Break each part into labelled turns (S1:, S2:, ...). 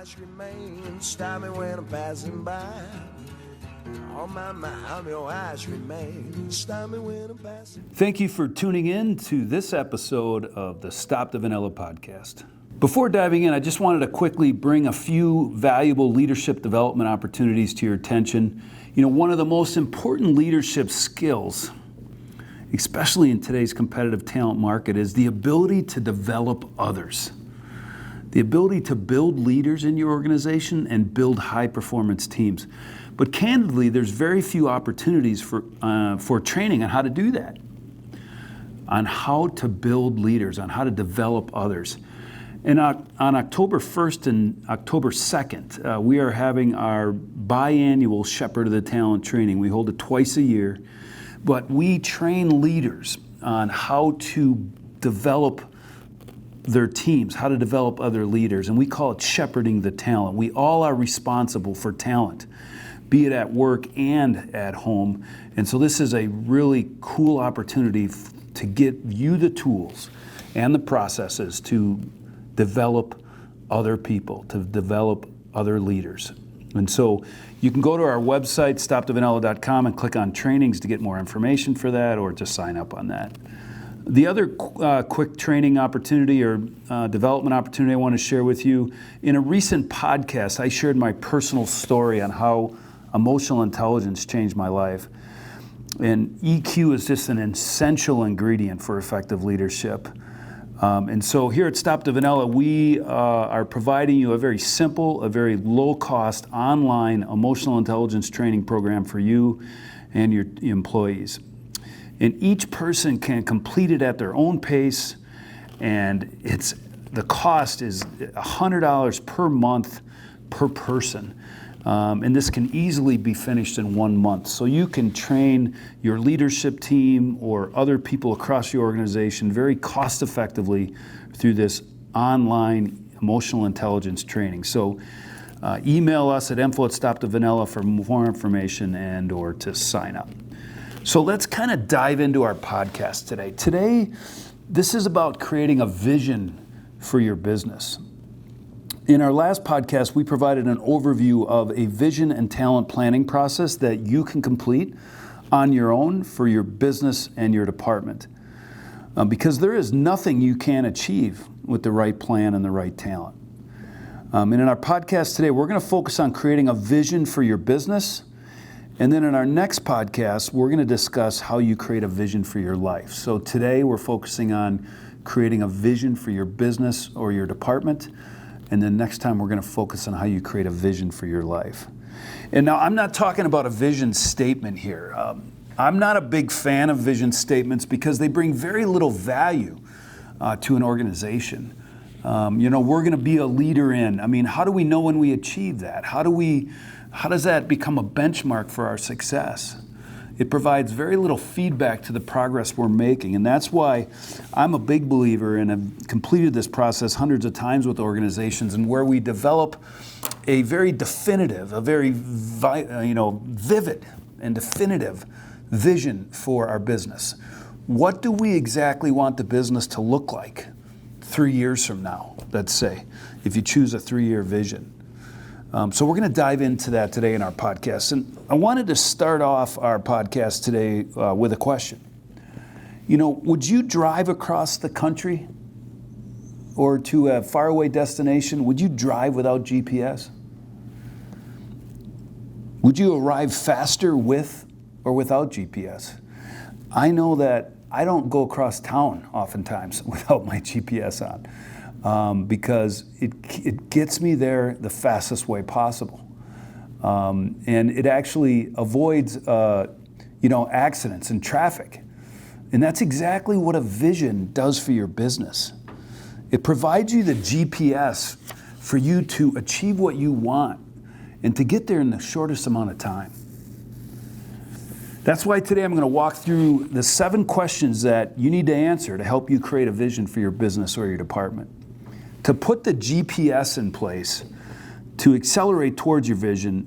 S1: eyes remain. Stop me when I'm passing by. On my mind, your eyes remain. Stop me when I'm passing.
S2: Thank you for tuning in to this episode of the Stop the Vanilla podcast. Before diving in, I just wanted to quickly bring a few valuable leadership development opportunities to your attention. You know, one of the most important leadership skills, especially in today's competitive talent market, is the ability to develop others. The ability to build leaders in your organization and build high-performance teams. But candidly, there's very few opportunities for training on how to do that, on how to build leaders, on how to develop others. And on October 1st and October 2nd, we are having our biannual Shepherd of the Talent training. We hold it twice a year, but we train leaders on how to develop their teams, how to develop other leaders, and we call it shepherding the talent. We all are responsible for talent, be it at work and at home. And so this is a really cool opportunity to get you the tools and the processes to develop other people, to develop other leaders. And so you can go to our website, stopthevanilla.com, and click on trainings to get more information for that or to sign up on that. The other quick training opportunity or development opportunity I want to share with you, in a recent podcast, I shared my personal story on how emotional intelligence changed my life. And EQ is just an essential ingredient for effective leadership. And so here at Stop the Vanilla, we are providing you a very simple, a very low-cost online emotional intelligence training program for you and your employees. And each person can complete it at their own pace, and the cost is $100 per month per person. And this can easily be finished in 1 month. So you can train your leadership team or other people across your organization very cost effectively through this online emotional intelligence training. So email us at info@stopthevanilla for more information and or to sign up. So let's kind of dive into our podcast today. Today, this is about creating a vision for your business. In our last podcast, we provided an overview of a vision and talent planning process that you can complete on your own for your business and your department. Because there is nothing you can't achieve with the right plan and the right talent. And in our podcast today, we're going to focus on creating a vision for your business. And then in our next podcast, we're going to discuss how you create a vision for your life. So today, we're focusing on creating a vision for your business or your department. And then next time we're going to focus on how you create a vision for your life. And now I'm not talking about a vision statement here. I'm not a big fan of vision statements because they bring very little value to an organization. We're going to be a leader in. I mean, how do we know when we achieve that? How does that become a benchmark for our success? It provides very little feedback to the progress we're making. And that's why I'm a big believer and have completed this process hundreds of times with organizations, and where we develop a very definitive, a very vivid and definitive vision for our business. What do we exactly want the business to look like 3 years from now, let's say, if you choose a 3-year vision? So we're going to dive into that today in our podcast. And I wanted to start off our podcast today with a question. You know, would you drive across the country or to a faraway destination? Would you drive without GPS? Would you arrive faster with or without GPS? I know that I don't go across town oftentimes without my GPS on. Because it gets me there the fastest way possible. And it actually avoids, accidents and traffic. And that's exactly what a vision does for your business. It provides you the GPS for you to achieve what you want and to get there in the shortest amount of time. That's why today I'm going to walk through the 7 questions that you need to answer to help you create a vision for your business or your department. To put the GPS in place to accelerate towards your vision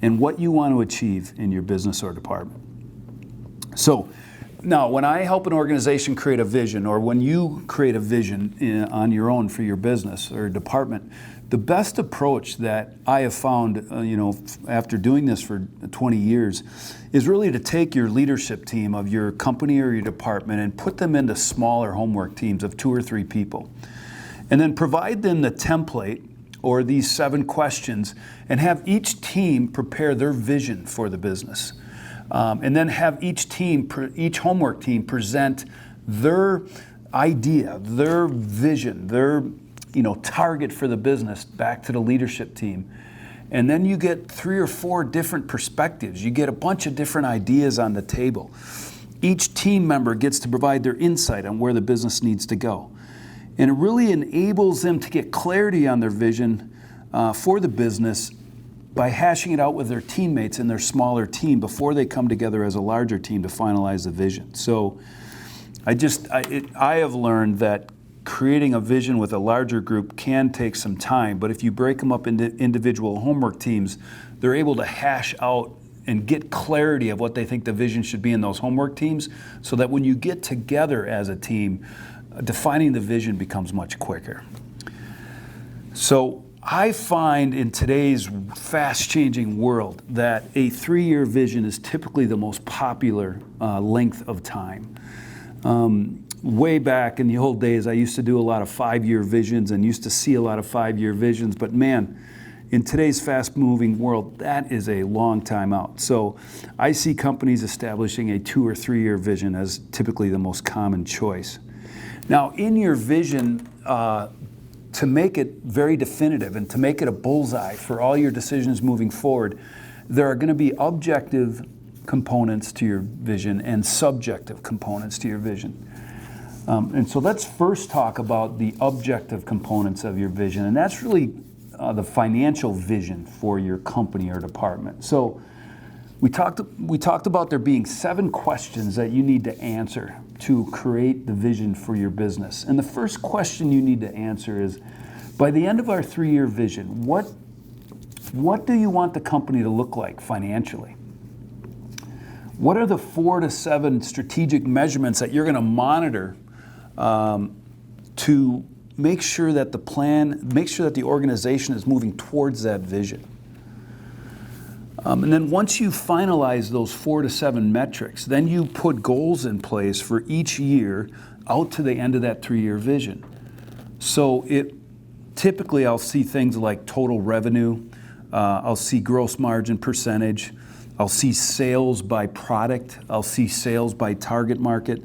S2: and what you want to achieve in your business or department. So Now, when I help an organization create a vision, or when you create a vision on your own for your business or department, the best approach that I have found, after doing this for 20 years, is really to take your leadership team of your company or your department and put them into smaller homework teams of 2 or 3 people. And then provide them the template or these 7 questions and have each team prepare their vision for the business. And then have each homework team present their idea, their vision, their target for the business back to the leadership team. And then you get 3 or 4 different perspectives. You get a bunch of different ideas on the table. Each team member gets to provide their insight on where the business needs to go. And it really enables them to get clarity on their vision for the business by hashing it out with their teammates in their smaller team before they come together as a larger team to finalize the vision. So I have learned that creating a vision with a larger group can take some time, but if you break them up into individual homework teams, they're able to hash out and get clarity of what they think the vision should be in those homework teams, so that when you get together as a team, defining the vision becomes much quicker. So I find in today's fast-changing world that a 3-year vision is typically the most popular length of time. Way back in the old days, I used to do a lot of 5-year visions and used to see a lot of 5-year visions, but man, in today's fast-moving world, that is a long time out. So I see companies establishing a 2 or 3-year vision as typically the most common choice. Now, in your vision, to make it very definitive and to make it a bullseye for all your decisions moving forward, there are going to be objective components to your vision and subjective components to your vision. And so let's first talk about the objective components of your vision, and that's really the financial vision for your company or department. So we talked about there being 7 questions that you need to answer to create the vision for your business. And the first question you need to answer is, by the end of our 3-year vision, what do you want the company to look like financially? What are the 4 to 7 strategic measurements that you're going to monitor to make sure that the organization is moving towards that vision? And then once you finalize those 4 to 7 metrics, then you put goals in place for each year out to the end of that 3-year vision. So typically I'll see things like total revenue, I'll see gross margin percentage, I'll see sales by product, I'll see sales by target market.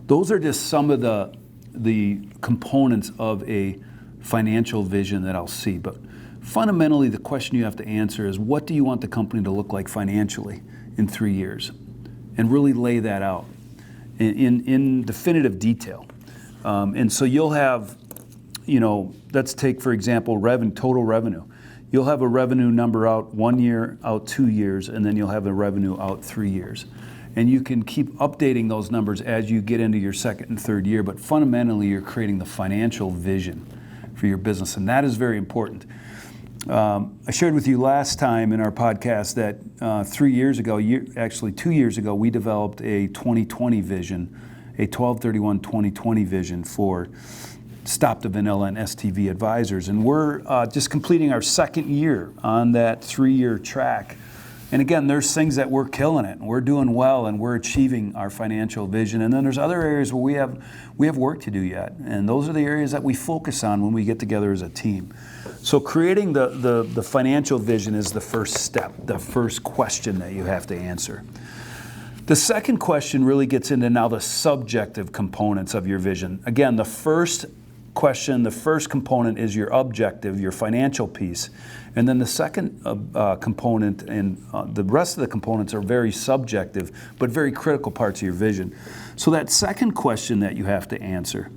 S2: Those are just some of the components of a financial vision that I'll see. But fundamentally, the question you have to answer is, what do you want the company to look like financially in 3 years? And really lay that out in definitive detail. And so you'll have, let's take, for example, total revenue. You'll have a revenue number out 1 year, out 2 years, and then you'll have a revenue out 3 years. And you can keep updating those numbers as you get into your 2nd and 3rd year, but fundamentally you're creating the financial vision for your business, and that is very important. I shared with you last time in our podcast that 3 years ago, actually 2 years ago, we developed a 2020 vision, a 12/31/2020 vision for Stop the Vanilla and STV Advisors. And we're just completing our 2nd year on that 3-year track. And again, there's things that we're killing it, and we're doing well, and we're achieving our financial vision. And then there's other areas where we have work to do yet. And those are the areas that we focus on when we get together as a team. So creating the financial vision is the first step, the first question that you have to answer. The second question really gets into now the subjective components of your vision. Again, the first question, the first component is your objective, your financial piece. And then the second component and the rest of the components are very subjective, but very critical parts of your vision. So that second question that you have to answer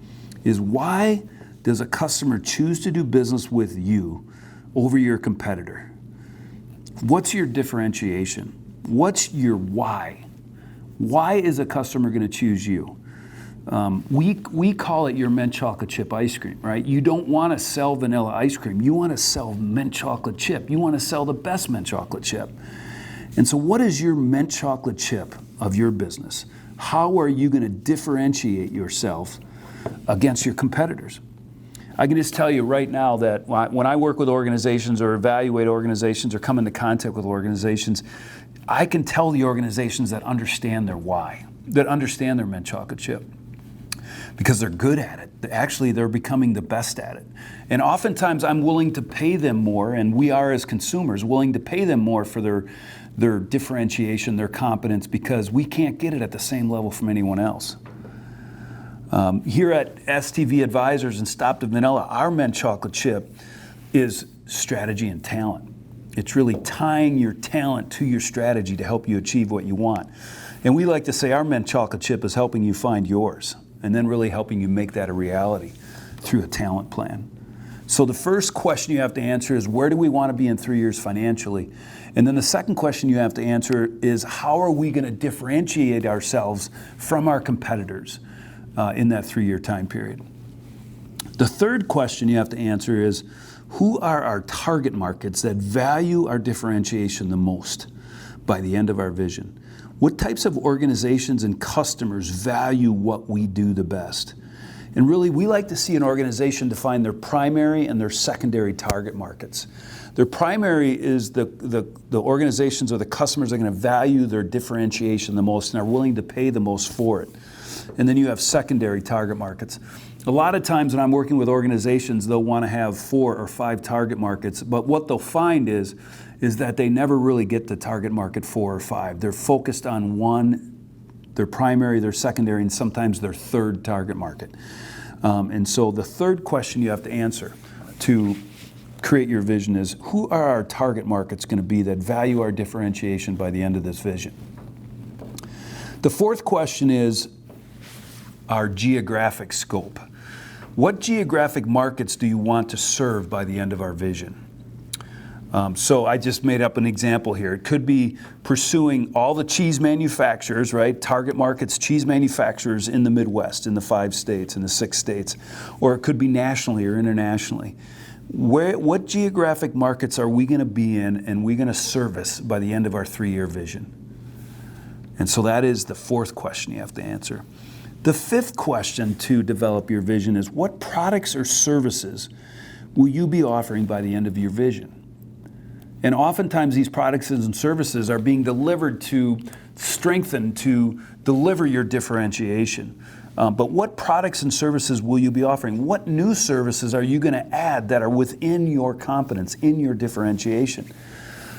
S2: is, why does a customer choose to do business with you over your competitor? What's your differentiation? What's your why? Why is a customer going to choose you? We call it your mint chocolate chip ice cream, right? You don't want to sell vanilla ice cream. You want to sell mint chocolate chip. You want to sell the best mint chocolate chip. And so what is your mint chocolate chip of your business? How are you going to differentiate yourself against your competitors? I can just tell you right now that when I work with organizations or evaluate organizations or come into contact with organizations, I can tell the organizations that understand their why, that understand their mint chocolate chip, because they're good at it. Actually, they're becoming the best at it. And oftentimes I'm willing to pay them more, and we are as consumers willing to pay them more for their differentiation, their competence, because we can't get it at the same level from anyone else. Here at STV Advisors and Stop the Vanilla, our mint chocolate chip is strategy and talent. It's really tying your talent to your strategy to help you achieve what you want. And we like to say our mint chocolate chip is helping you find yours, and then really helping you make that a reality through a talent plan. So the first question you have to answer is, where do we want to be in 3 years financially? And then the second question you have to answer is, how are we going to differentiate ourselves from our competitors in that 3-year time period? The third question you have to answer is, who are our target markets that value our differentiation the most by the end of our vision? What types of organizations and customers value what we do the best? And really, we like to see an organization define their primary and their secondary target markets. Their primary is the organizations or the customers that are going to value their differentiation the most and are willing to pay the most for it. And then you have secondary target markets. A lot of times when I'm working with organizations, they'll want to have 4 or 5 target markets, but what they'll find is that they never really get to target market 4 or 5. They're focused on one, their primary, their secondary, and sometimes their third target market. And so the third question you have to answer to create your vision is, who are our target markets going to be that value our differentiation by the end of this vision? The fourth question is our geographic scope. What geographic markets do you want to serve by the end of our vision? So I just made up an example here. It could be pursuing all the cheese manufacturers, right? Target markets, cheese manufacturers in the Midwest, in the 5 states, in the 6 states. Or it could be nationally or internationally. What geographic markets are we going to be in and we going to service by the end of our 3-year vision? And so that is the fourth question you have to answer. The fifth question to develop your vision is, what products or services will you be offering by the end of your vision? And oftentimes these products and services are being delivered to strengthen, to deliver your differentiation. But what products and services will you be offering? What new services are you going to add that are within your competence, in your differentiation?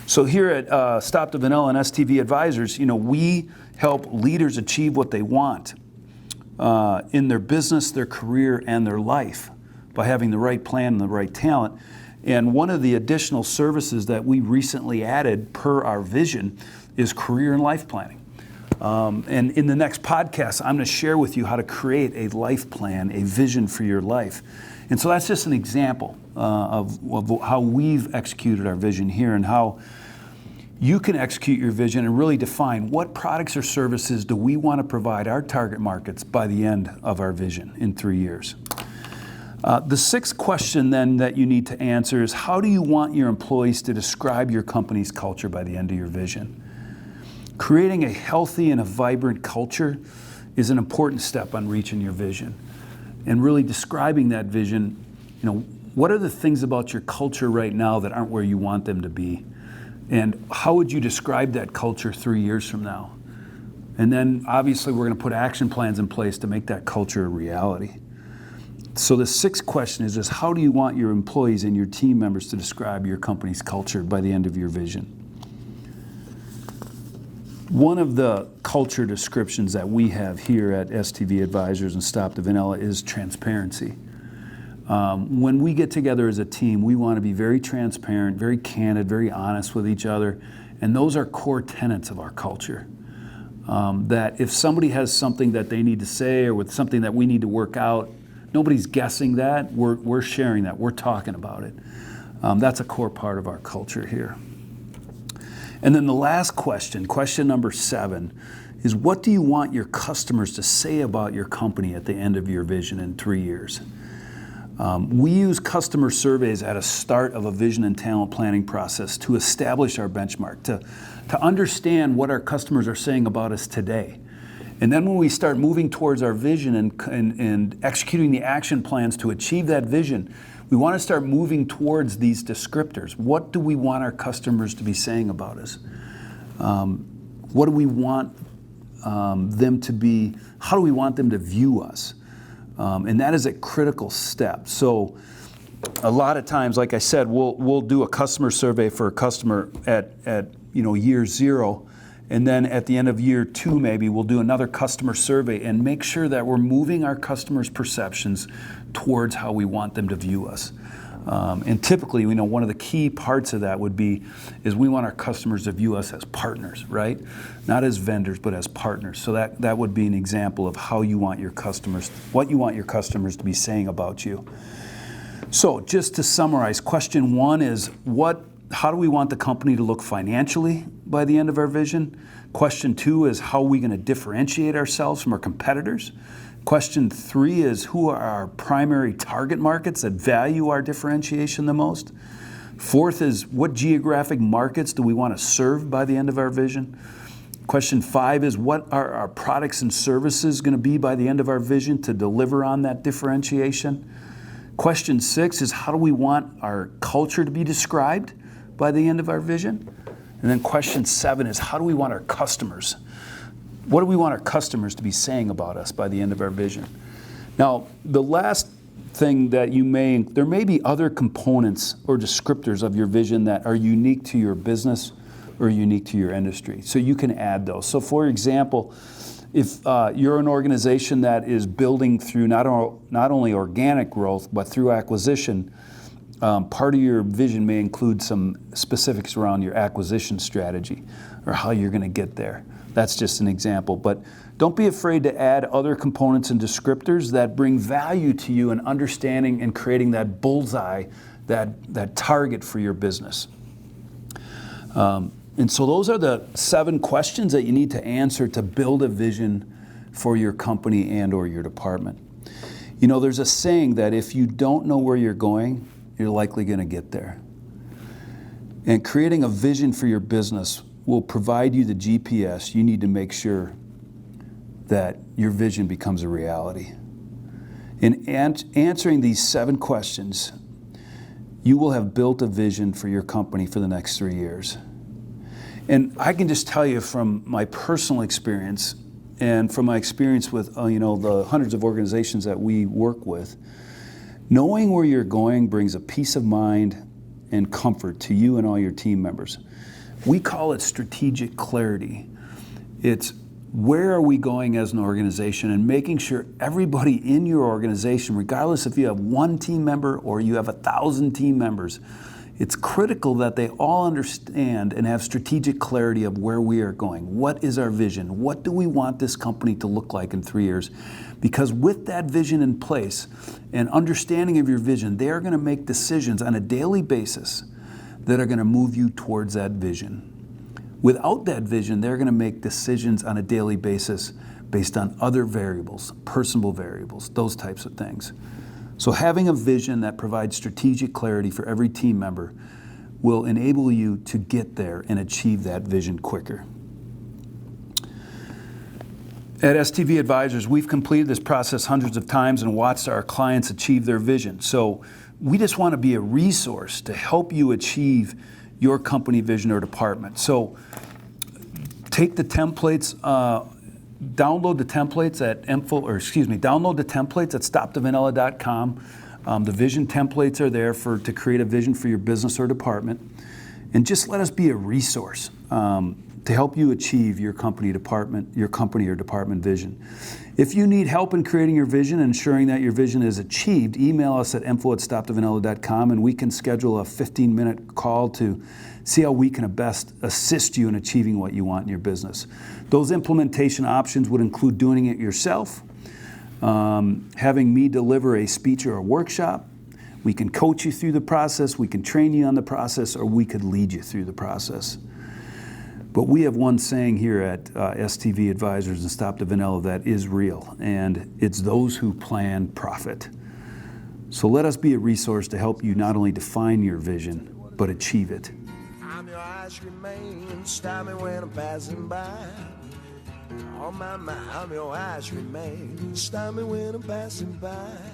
S2: So here at Stop the Vanilla and STV Advisors, we help leaders achieve what they want in their business, their career, and their life by having the right plan and the right talent. And one of the additional services that we recently added per our vision is career and life planning. And in the next podcast, I'm going to share with you how to create a life plan, a vision for your life. And so that's just an example of how we've executed our vision here and how you can execute your vision and really define what products or services do we want to provide our target markets by the end of our vision in 3 years. The sixth question then that you need to answer is, how do you want your employees to describe your company's culture by the end of your vision? Creating a healthy and a vibrant culture is an important step on reaching your vision. And really describing that vision, what are the things about your culture right now that aren't where you want them to be? And how would you describe that culture 3 years from now? And then obviously we're going to put action plans in place to make that culture a reality. So the sixth question is just, how do you want your employees and your team members to describe your company's culture by the end of your vision? One of the culture descriptions that we have here at STV Advisors and Stop the Vanilla is transparency. When we get together as a team, we want to be very transparent, very candid, very honest with each other. And those are core tenets of our culture. That if somebody has something that they need to say or with something that we need to work out, nobody's guessing that. We're sharing that. We're talking about it. That's a core part of our culture here. And then the last question number 7, is, what do you want your customers to say about your company at the end of your vision in 3 years? We use customer surveys at a start of a vision and talent planning process to establish our benchmark, to understand what our customers are saying about us today. And then when we start moving towards our vision and executing the action plans to achieve that vision, we want to start moving towards these descriptors. What do we want our customers to be saying about us? What do we want them to be? How do we want them to view us? And that is a critical step. So a lot of times, like I said, we'll do a customer survey for a customer at year 0. And then at the end of year 2, maybe we'll do another customer survey and make sure that we're moving our customers' perceptions towards how we want them to view us. And typically, one of the key parts of that is we want our customers to view us as partners, right? Not as vendors, but as partners. So that would be an example of what you want your customers to be saying about you. So just to summarize, question 1 is how do we want the company to look financially by the end of our vision? Question 2 is how are we going to differentiate ourselves from our competitors? Question 3 is who are our primary target markets that value our differentiation the most? 4th is what geographic markets do we want to serve by the end of our vision? Question 5 is what are our products and services going to be by the end of our vision to deliver on that differentiation? Question 6 is how do we want our culture to be described by the end of our vision? And then question 7 is how do we want our customers? What do we want our customers to be saying about us by the end of our vision? Now, the last thing that there may be other components or descriptors of your vision that are unique to your business or unique to your industry. So you can add those. So for example, if you're an organization that is building through not only organic growth, but through acquisition, part of your vision may include some specifics around your acquisition strategy or how you're going to get there. That's just an example. But don't be afraid to add other components and descriptors that bring value to you in understanding and creating that bullseye, that target for your business. And so those are the 7 questions that you need to answer to build a vision for your company and or your department. There's a saying that if you don't know where you're going, you're likely going to get there. And creating a vision for your business will provide you the GPS you need to make sure that your vision becomes a reality. In answering these 7 questions, you will have built a vision for your company for the next 3 years. And I can just tell you from my personal experience and from my experience with the hundreds of organizations that we work with, knowing where you're going brings a peace of mind and comfort to you and all your team members. We call it strategic clarity. It's where are we going as an organization and making sure everybody in your organization, regardless if you have 1 team member or you have 1,000 team members, it's critical that they all understand and have strategic clarity of where we are going. What is our vision? What do we want this company to look like in 3 years? Because with that vision in place and understanding of your vision, they are going to make decisions on a daily basis that are going to move you towards that vision. Without that vision, they're going to make decisions on a daily basis based on other variables, personal variables, those types of things. So having a vision that provides strategic clarity for every team member will enable you to get there and achieve that vision quicker. At STV Advisors, we've completed this process hundreds of times and watched our clients achieve their vision. So we just want to be a resource to help you achieve your company vision or department. So take the templates, download the templates at stopthevanilla.com. The vision templates are there to create a vision for your business or department. And just let us be a resource to help you achieve your company or department vision. If you need help in creating your vision and ensuring that your vision is achieved, email us at info@stopthevanilla.com and we can schedule a 15-minute call to see how we can best assist you in achieving what you want in your business. Those implementation options would include doing it yourself, having me deliver a speech or a workshop. We can coach you through the process, we can train you on the process, or we could lead you through the process. But we have one saying here at STV Advisors and Stop the Vanilla that is real, and it's those who plan profit. So let us be a resource to help you not only define your vision, but achieve it.
S1: I'm your ice cream man, stop me when I'm passing by. On my mind, your eyes remain. Stop me when I'm passing by.